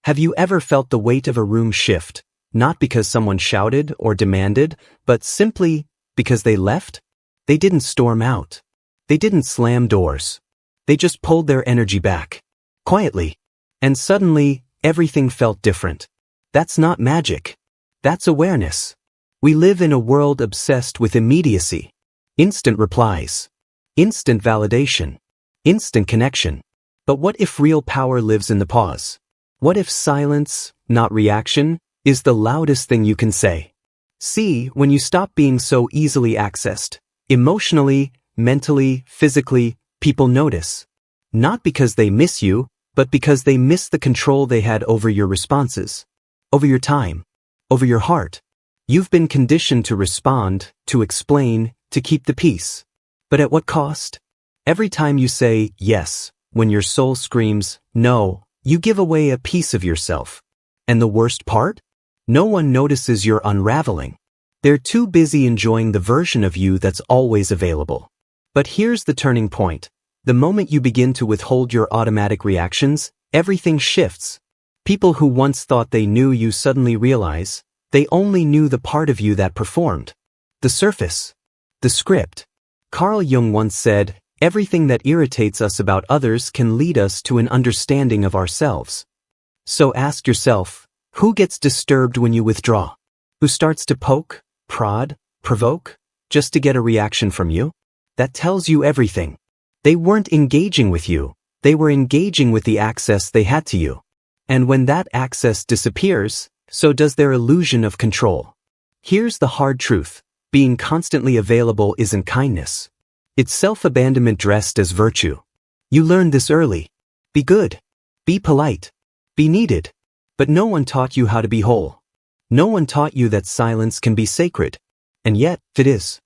Have you ever felt the weight of a room shift, not because someone shouted or demanded, but simply because they left? They didn't storm out. They didn't slam doors. They just pulled their energy back, quietly. And suddenly, everything felt different. That's not magic. That's awareness. We live in a world obsessed with immediacy. Instant replies. Instant validation. Instant connection. But what if real power lives in the pause? What if silence, not reaction, is the loudest thing you can say? See, when you stop being so easily accessed, emotionally, mentally, physically, people notice. Not because they miss you, but because they miss the control they had over your responses, over your time, over your heart. You've been conditioned to respond, to explain, to keep the peace. But at what cost? Every time you say yes, when your soul screams no, you give away a piece of yourself. And the worst part? No one notices you're unraveling. They're too busy enjoying the version of you that's always available. But here's the turning point. The moment you begin to withhold your automatic reactions, everything shifts. People who once thought they knew you suddenly realize they only knew the part of you that performed. The surface. The script. Carl Jung once said, everything that irritates us about others can lead us to an understanding of ourselves. So ask yourself, who gets disturbed when you withdraw? Who starts to poke, prod, provoke, just to get a reaction from you? That tells you everything. They weren't engaging with you, they were engaging with the access they had to you. And when that access disappears, so does their illusion of control. Here's the hard truth. Being constantly available isn't kindness. It's self-abandonment dressed as virtue. You learned this early. Be good. Be polite. Be needed. But no one taught you how to be whole. No one taught you that silence can be sacred. And yet, it is.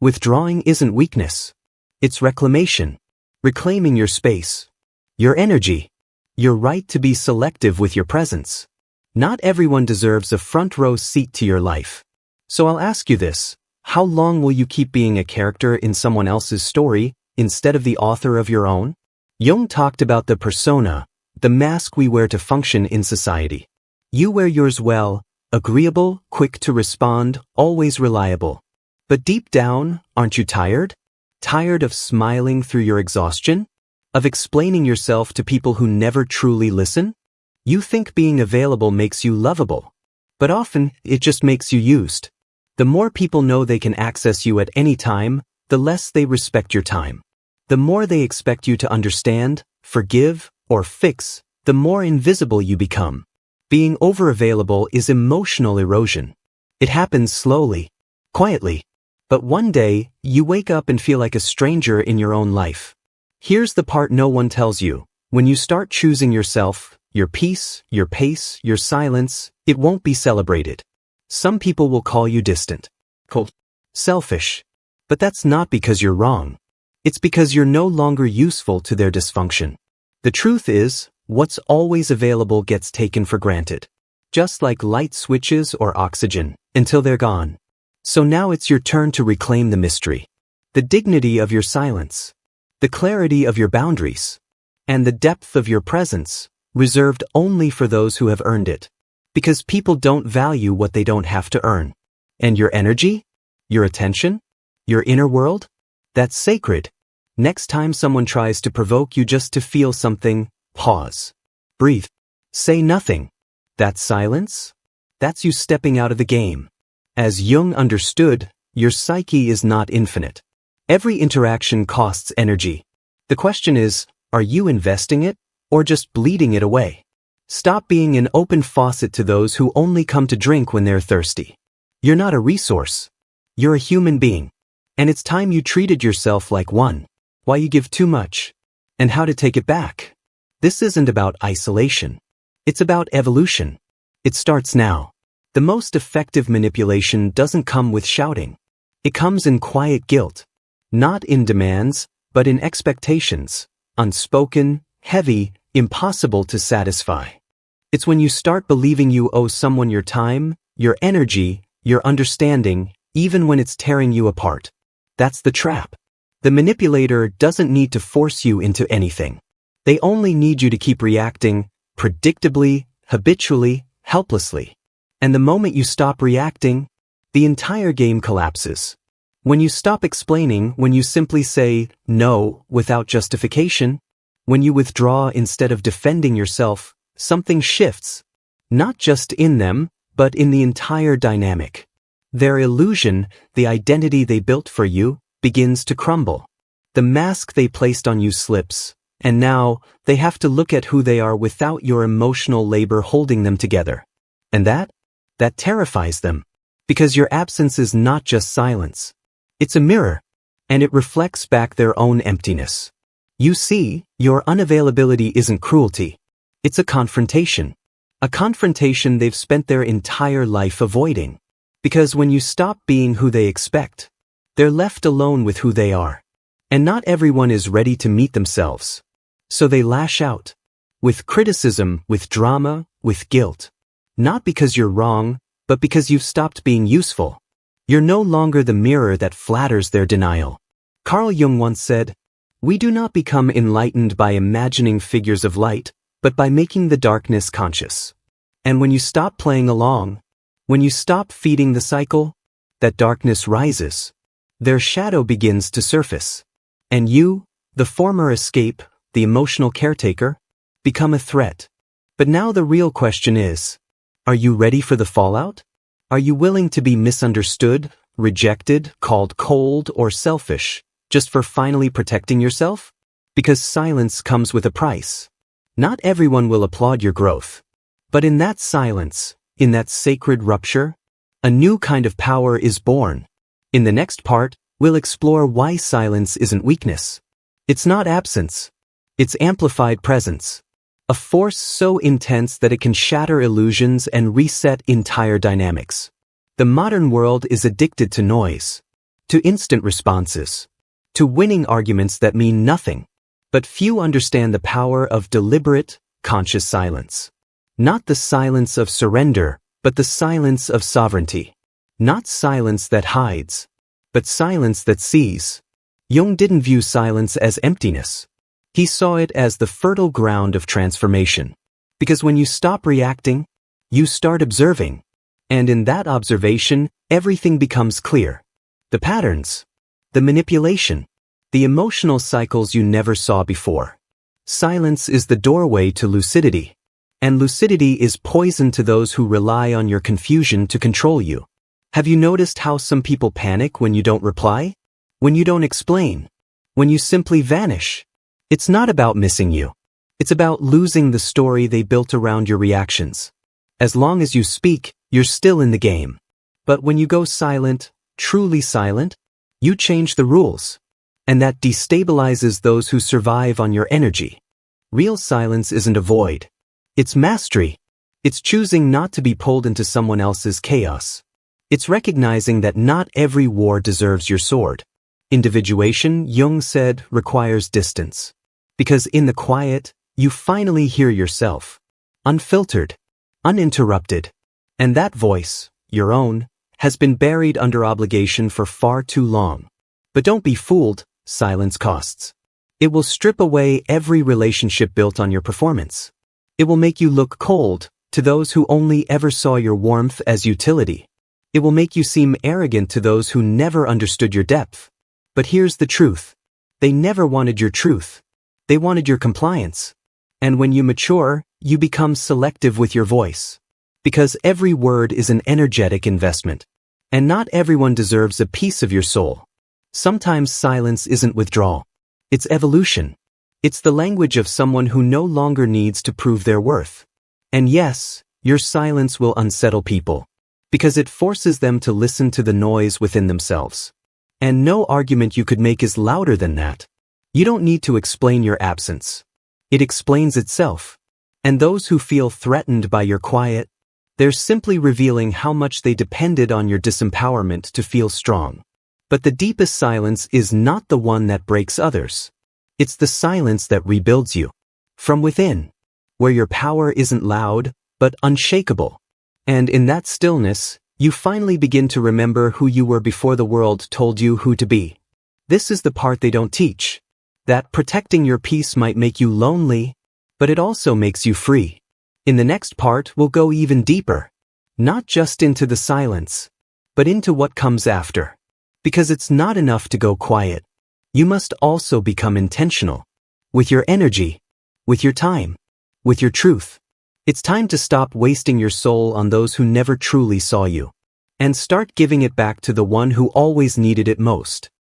Withdrawing isn't weakness. It's reclamation. Reclaiming your space. Your energy. Your right to be selective with your presence. Not everyone deserves a front row seat to your life. So I'll ask you this. How long will you keep being a character in someone else's story, instead of the author of your own? Jung talked about the persona, the mask we wear to function in society. You wear yours well, agreeable, quick to respond, always reliable. But deep down, aren't you tired? Tired of smiling through your exhaustion? Of explaining yourself to people who never truly listen? You think being available makes you lovable. But often, it just makes you used. The more people know they can access you at any time, the less they respect your time. The more they expect you to understand, forgive, or fix, the more invisible you become. Being overavailable is emotional erosion. It happens slowly, quietly. But one day, you wake up and feel like a stranger in your own life. Here's the part no one tells you. When you start choosing yourself, your peace, your pace, your silence, it won't be celebrated. Some people will call you distant, cold, selfish. But that's not because you're wrong. It's because you're no longer useful to their dysfunction. The truth is, what's always available gets taken for granted. Just like light switches or oxygen, until they're gone. So now it's your turn to reclaim the mystery. The dignity of your silence. The clarity of your boundaries. And the depth of your presence, reserved only for those who have earned it. Because people don't value what they don't have to earn. And your energy? Your attention? Your inner world? That's sacred. Next time someone tries to provoke you just to feel something, pause. Breathe. Say nothing. That silence? That's you stepping out of the game. As Jung understood, your psyche is not infinite. Every interaction costs energy. The question is, are you investing it, or just bleeding it away? Stop being an open faucet to those who only come to drink when they're thirsty. You're not a resource. You're a human being. And it's time you treated yourself like one. Why you give too much? And how to take it back. This isn't about isolation. It's about evolution. It starts now. The most effective manipulation doesn't come with shouting. It comes in quiet guilt. Not in demands, but in expectations. Unspoken, heavy, impossible to satisfy. It's when you start believing you owe someone your time, your energy, your understanding, even when it's tearing you apart. That's the trap. The manipulator doesn't need to force you into anything. They only need you to keep reacting, predictably, habitually, helplessly. And the moment you stop reacting, the entire game collapses. When you stop explaining, when you simply say no without justification, when you withdraw instead of defending yourself, something shifts. Not just in them, but in the entire dynamic. Their illusion, the identity they built for you, begins to crumble. The mask they placed on you slips, and now they have to look at who they are without your emotional labor holding them together. And that terrifies them. Because your absence is not just silence. It's a mirror, and it reflects back their own emptiness. You see, your unavailability isn't cruelty. It's a confrontation. A confrontation they've spent their entire life avoiding. Because when you stop being who they expect, they're left alone with who they are. And not everyone is ready to meet themselves. So they lash out. With criticism, with drama, with guilt. Not because you're wrong, but because you've stopped being useful. You're no longer the mirror that flatters their denial. Carl Jung once said, "We do not become enlightened by imagining figures of light, but by making the darkness conscious." And when you stop playing along, when you stop feeding the cycle, that darkness rises. Their shadow begins to surface. And you, the former escape, the emotional caretaker, become a threat. But now the real question is, are you ready for the fallout? Are you willing to be misunderstood, rejected, called cold or selfish, just for finally protecting yourself? Because silence comes with a price. Not everyone will applaud your growth. But in that silence, in that sacred rupture, a new kind of power is born. In the next part, we'll explore why silence isn't weakness. It's not absence. It's amplified presence. A force so intense that it can shatter illusions and reset entire dynamics. The modern world is addicted to noise, to instant responses, to winning arguments that mean nothing. But few understand the power of deliberate, conscious silence. Not the silence of surrender, but the silence of sovereignty. Not silence that hides, but silence that sees. Jung didn't view silence as emptiness. He saw it as the fertile ground of transformation. Because when you stop reacting, you start observing. And in that observation, everything becomes clear. The patterns, the manipulation, the emotional cycles you never saw before. Silence is the doorway to lucidity. And lucidity is poison to those who rely on your confusion to control you. Have you noticed how some people panic when you don't reply? When you don't explain? When you simply vanish? It's not about missing you. It's about losing the story they built around your reactions. As long as you speak, you're still in the game. But when you go silent, truly silent, you change the rules. And that destabilizes those who survive on your energy. Real silence isn't a void. It's mastery. It's choosing not to be pulled into someone else's chaos. It's recognizing that not every war deserves your sword. Individuation, Jung said, requires distance. Because in the quiet, you finally hear yourself. Unfiltered, uninterrupted. And that voice, your own, has been buried under obligation for far too long. But don't be fooled, silence costs. It will strip away every relationship built on your performance. It will make you look cold to those who only ever saw your warmth as utility. It will make you seem arrogant to those who never understood your depth. But here's the truth. They never wanted your truth. They wanted your compliance. And when you mature, you become selective with your voice. Because every word is an energetic investment. And not everyone deserves a piece of your soul. Sometimes silence isn't withdrawal. It's evolution. It's the language of someone who no longer needs to prove their worth. And yes, your silence will unsettle people. Because it forces them to listen to the noise within themselves. And no argument you could make is louder than that. You don't need to explain your absence. It explains itself. And those who feel threatened by your quiet, they're simply revealing how much they depended on your disempowerment to feel strong. But the deepest silence is not the one that breaks others. It's the silence that rebuilds you. From within. Where your power isn't loud, but unshakable. And in that stillness, you finally begin to remember who you were before the world told you who to be. This is the part they don't teach. That protecting your peace might make you lonely, but it also makes you free. In the next part, we'll go even deeper. Not just into the silence, but into what comes after. Because it's not enough to go quiet. You must also become intentional. With your energy, with your time, with your truth. It's time to stop wasting your soul on those who never truly saw you. And start giving it back to the one who always needed it most.